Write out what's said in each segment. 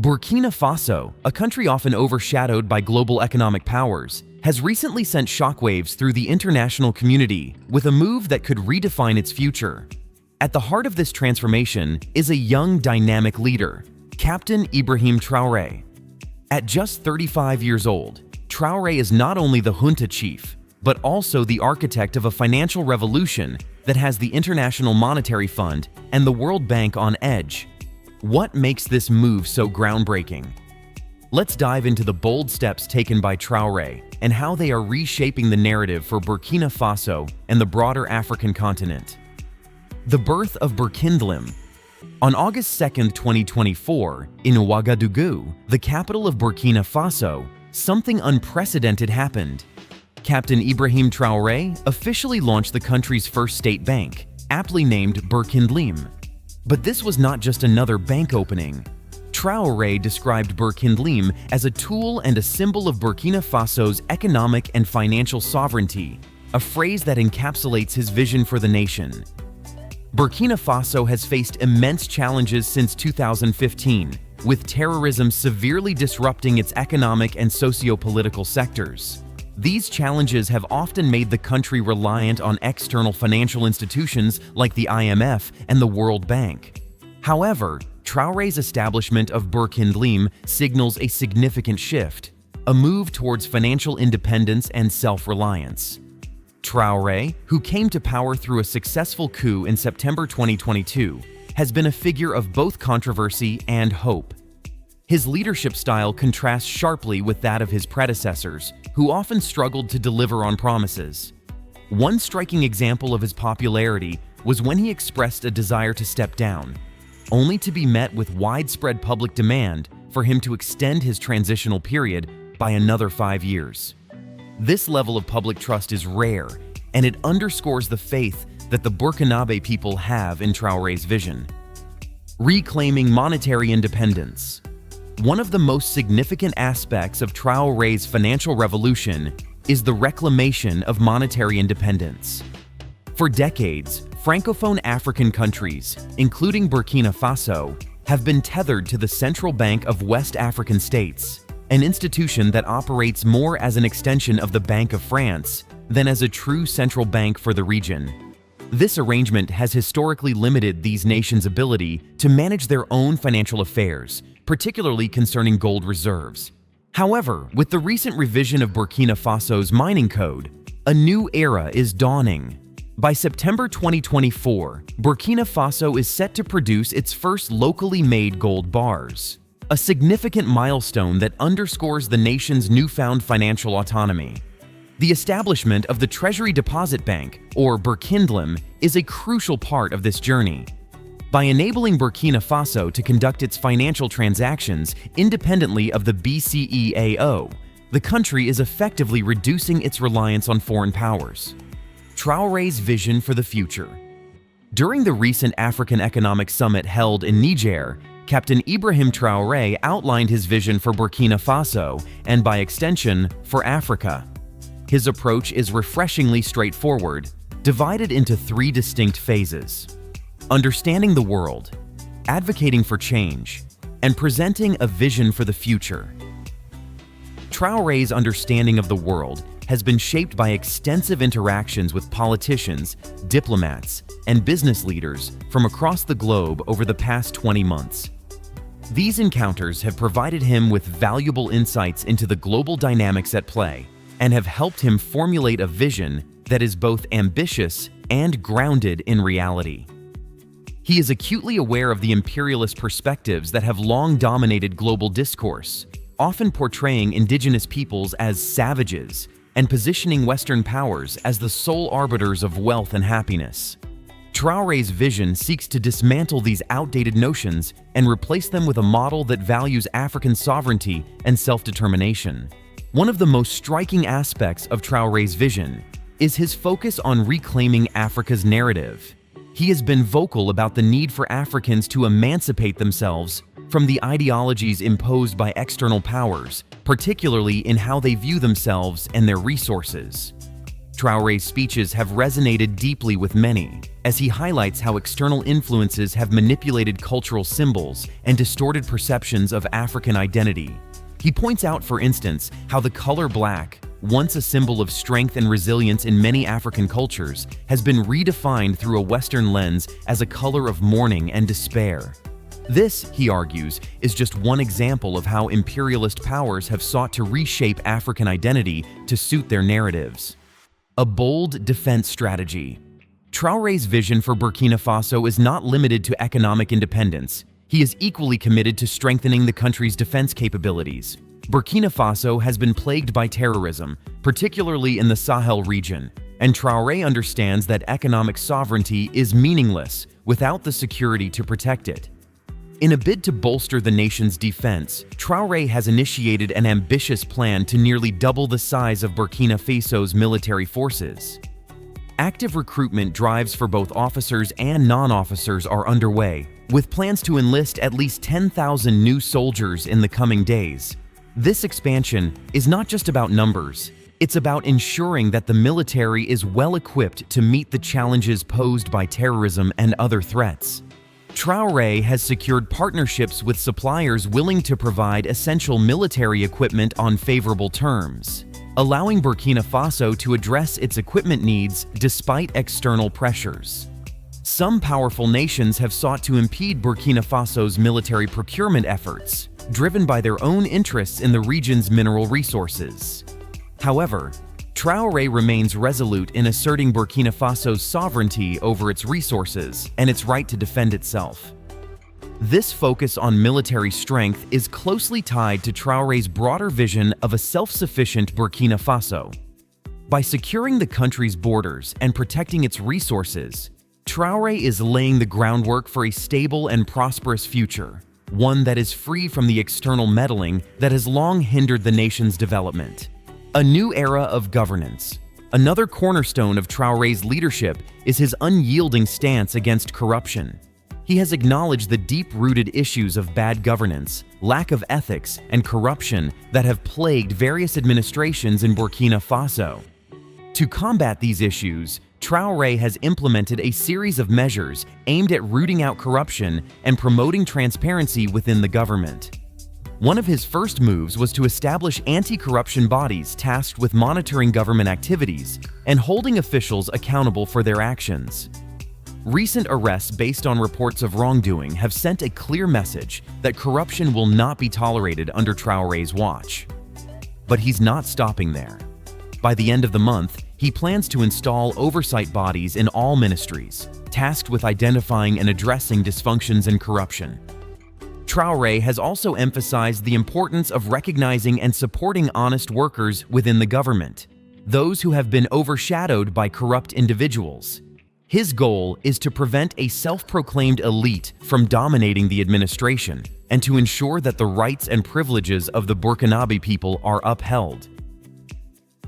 Burkina Faso, a country often overshadowed by global economic powers, has recently sent shockwaves through the international community with a move that could redefine its future. At the heart of this transformation is a young, dynamic leader, Captain Ibrahim Traoré. At just 35 years old, Traoré is not only the junta chief, but also the architect of a financial revolution that has the International Monetary Fund and the World Bank on edge. What makes this move so groundbreaking? Let's dive into the bold steps taken by Traoré and how they are reshaping the narrative for Burkina Faso and the broader African continent. The birth of Burkindlim. On August 2, 2024, in Ouagadougou, the capital of Burkina Faso, something unprecedented happened. Captain Ibrahim Traoré officially launched the country's first state bank, aptly named Burkindlim. But this was not just another bank opening. Traoré described Burkindlim as a tool and a symbol of Burkina Faso's economic and financial sovereignty, a phrase that encapsulates his vision for the nation. Burkina Faso has faced immense challenges since 2015, with terrorism severely disrupting its economic and socio-political sectors. These challenges have often made the country reliant on external financial institutions like the IMF and the World Bank. However, Traoré's establishment of Burkindlim signals a significant shift, a move towards financial independence and self-reliance. Traoré, who came to power through a successful coup in September 2022, has been a figure of both controversy and hope. His leadership style contrasts sharply with that of his predecessors, who often struggled to deliver on promises. One striking example of his popularity was when he expressed a desire to step down, only to be met with widespread public demand for him to extend his transitional period by another 5 years. This level of public trust is rare, and it underscores the faith that the Burkinabe people have in Traoré's vision. Reclaiming monetary independence. One of the most significant aspects of Traoré's financial revolution is the reclamation of monetary independence. For decades, Francophone African countries, including Burkina Faso, have been tethered to the Central Bank of West African States, an institution that operates more as an extension of the Bank of France than as a true central bank for the region. This arrangement has historically limited these nations' ability to manage their own financial affairs, particularly concerning gold reserves. However, with the recent revision of Burkina Faso's mining code, a new era is dawning. By September 2024, Burkina Faso is set to produce its first locally made gold bars, a significant milestone that underscores the nation's newfound financial autonomy. The establishment of the Treasury Deposit Bank, or Burkindlim, is a crucial part of this journey. By enabling Burkina Faso to conduct its financial transactions independently of the BCEAO, the country is effectively reducing its reliance on foreign powers. Traoré's vision for the future. During the recent African Economic Summit held in Niger, Captain Ibrahim Traoré outlined his vision for Burkina Faso and, by extension, for Africa. His approach is refreshingly straightforward, divided into 3 distinct phases: understanding the world, advocating for change, and presenting a vision for the future. Traoré's understanding of the world has been shaped by extensive interactions with politicians, diplomats, and business leaders from across the globe over the past 20 months. These encounters have provided him with valuable insights into the global dynamics at play and have helped him formulate a vision that is both ambitious and grounded in reality. He is acutely aware of the imperialist perspectives that have long dominated global discourse, often portraying indigenous peoples as savages and positioning Western powers as the sole arbiters of wealth and happiness. Traoré's vision seeks to dismantle these outdated notions and replace them with a model that values African sovereignty and self-determination. One of the most striking aspects of Traoré's vision is his focus on reclaiming Africa's narrative. He has been vocal about the need for Africans to emancipate themselves from the ideologies imposed by external powers, particularly in how they view themselves and their resources. Traoré's speeches have resonated deeply with many, as he highlights how external influences have manipulated cultural symbols and distorted perceptions of African identity. He points out, for instance, how the color black, once a symbol of strength and resilience in many African cultures, has been redefined through a Western lens as a color of mourning and despair. This, he argues, is just one example of how imperialist powers have sought to reshape African identity to suit their narratives. A bold defense strategy. Traore's vision for Burkina Faso is not limited to economic independence. He is equally committed to strengthening the country's defense capabilities. Burkina Faso has been plagued by terrorism, particularly in the Sahel region, and Traoré understands that economic sovereignty is meaningless without the security to protect it. In a bid to bolster the nation's defense, Traoré has initiated an ambitious plan to nearly double the size of Burkina Faso's military forces. Active recruitment drives for both officers and non-officers are underway, with plans to enlist at least 10,000 new soldiers in the coming days. This expansion is not just about numbers, it's about ensuring that the military is well equipped to meet the challenges posed by terrorism and other threats. Traoré has secured partnerships with suppliers willing to provide essential military equipment on favorable terms, allowing Burkina Faso to address its equipment needs despite external pressures. Some powerful nations have sought to impede Burkina Faso's military procurement efforts, driven by their own interests in the region's mineral resources. However, Traoré remains resolute in asserting Burkina Faso's sovereignty over its resources and its right to defend itself. This focus on military strength is closely tied to Traoré's broader vision of a self-sufficient Burkina Faso. By securing the country's borders and protecting its resources, Traoré is laying the groundwork for a stable and prosperous future, one that is free from the external meddling that has long hindered the nation's development. A new era of governance. Another cornerstone of Traoré's leadership is his unyielding stance against corruption. He has acknowledged the deep-rooted issues of bad governance, lack of ethics, and corruption that have plagued various administrations in Burkina Faso. To combat these issues, Traoré has implemented a series of measures aimed at rooting out corruption and promoting transparency within the government. One of his first moves was to establish anti-corruption bodies tasked with monitoring government activities and holding officials accountable for their actions. Recent arrests based on reports of wrongdoing have sent a clear message that corruption will not be tolerated under Traoré's watch. But he's not stopping there. By the end of the month, he plans to install oversight bodies in all ministries, tasked with identifying and addressing dysfunctions and corruption. Traoré has also emphasized the importance of recognizing and supporting honest workers within the government, those who have been overshadowed by corrupt individuals. His goal is to prevent a self-proclaimed elite from dominating the administration and to ensure that the rights and privileges of the Burkinabe people are upheld.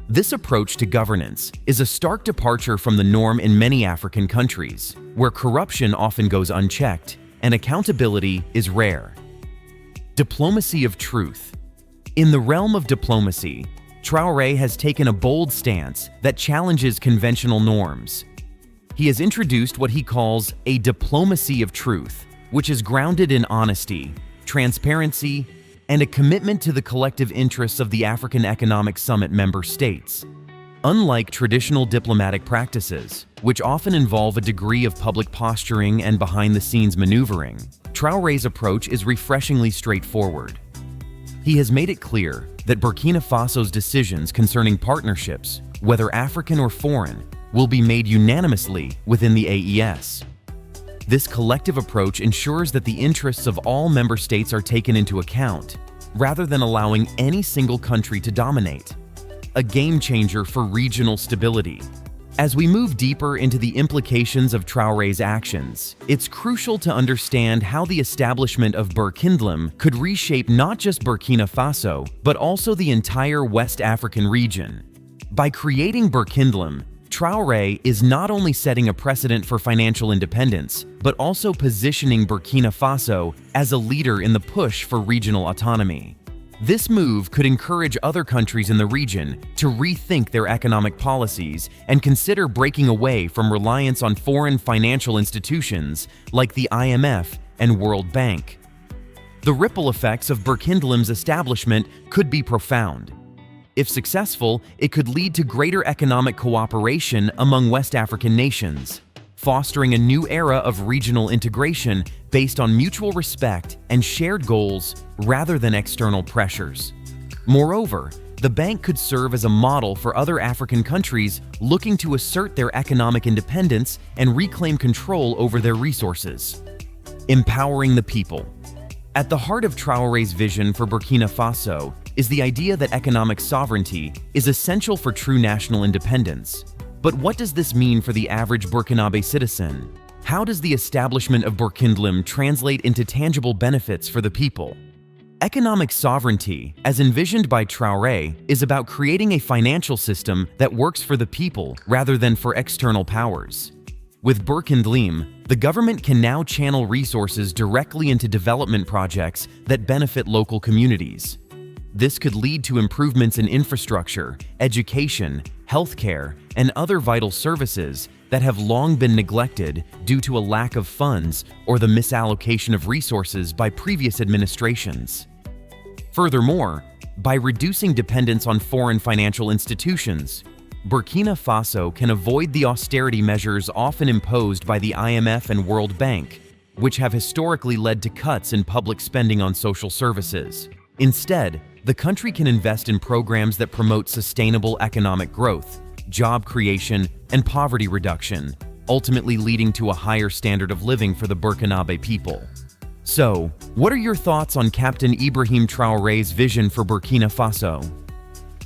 This approach to governance is a stark departure from the norm in many African countries, where corruption often goes unchecked and accountability is rare. Diplomacy of truth. In the realm of diplomacy, Traoré has taken a bold stance that challenges conventional norms. He has introduced what he calls a diplomacy of truth, which is grounded in honesty, transparency, and a commitment to the collective interests of the African Economic Summit member states. Unlike traditional diplomatic practices, which often involve a degree of public posturing and behind-the-scenes maneuvering, Traoré's approach is refreshingly straightforward. He has made it clear that Burkina Faso's decisions concerning partnerships, whether African or foreign, will be made unanimously within the AES. This collective approach ensures that the interests of all member states are taken into account, rather than allowing any single country to dominate. A game changer for regional stability. As we move deeper into the implications of Traoré's actions, it's crucial to understand how the establishment of Burkindlam could reshape not just Burkina Faso, but also the entire West African region. By creating Burkindlam, Traoré is not only setting a precedent for financial independence, but also positioning Burkina Faso as a leader in the push for regional autonomy. This move could encourage other countries in the region to rethink their economic policies and consider breaking away from reliance on foreign financial institutions like the IMF and World Bank. The ripple effects of Burkinda's establishment could be profound. If successful, it could lead to greater economic cooperation among West African nations, fostering a new era of regional integration based on mutual respect and shared goals rather than external pressures. Moreover, the bank could serve as a model for other African countries looking to assert their economic independence and reclaim control over their resources. Empowering the people. At the heart of Traores' vision for Burkina Faso is the idea that economic sovereignty is essential for true national independence. But what does this mean for the average Burkinabe citizen? How does the establishment of Burkina translate into tangible benefits for the people? Economic sovereignty, as envisioned by Traoré, is about creating a financial system that works for the people rather than for external powers. With Burkina, the government can now channel resources directly into development projects that benefit local communities. This could lead to improvements in infrastructure, education, healthcare, and other vital services that have long been neglected due to a lack of funds or the misallocation of resources by previous administrations. Furthermore, by reducing dependence on foreign financial institutions, Burkina Faso can avoid the austerity measures often imposed by the IMF and World Bank, which have historically led to cuts in public spending on social services. Instead, the country can invest in programs that promote sustainable economic growth, job creation, and poverty reduction, ultimately leading to a higher standard of living for the Burkinabe people. So, what are your thoughts on Captain Ibrahim Traoré's vision for Burkina Faso?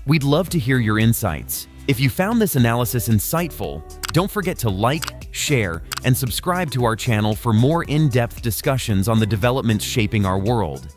We'd love to hear your insights. If you found this analysis insightful, don't forget to like, share, and subscribe to our channel for more in-depth discussions on the developments shaping our world.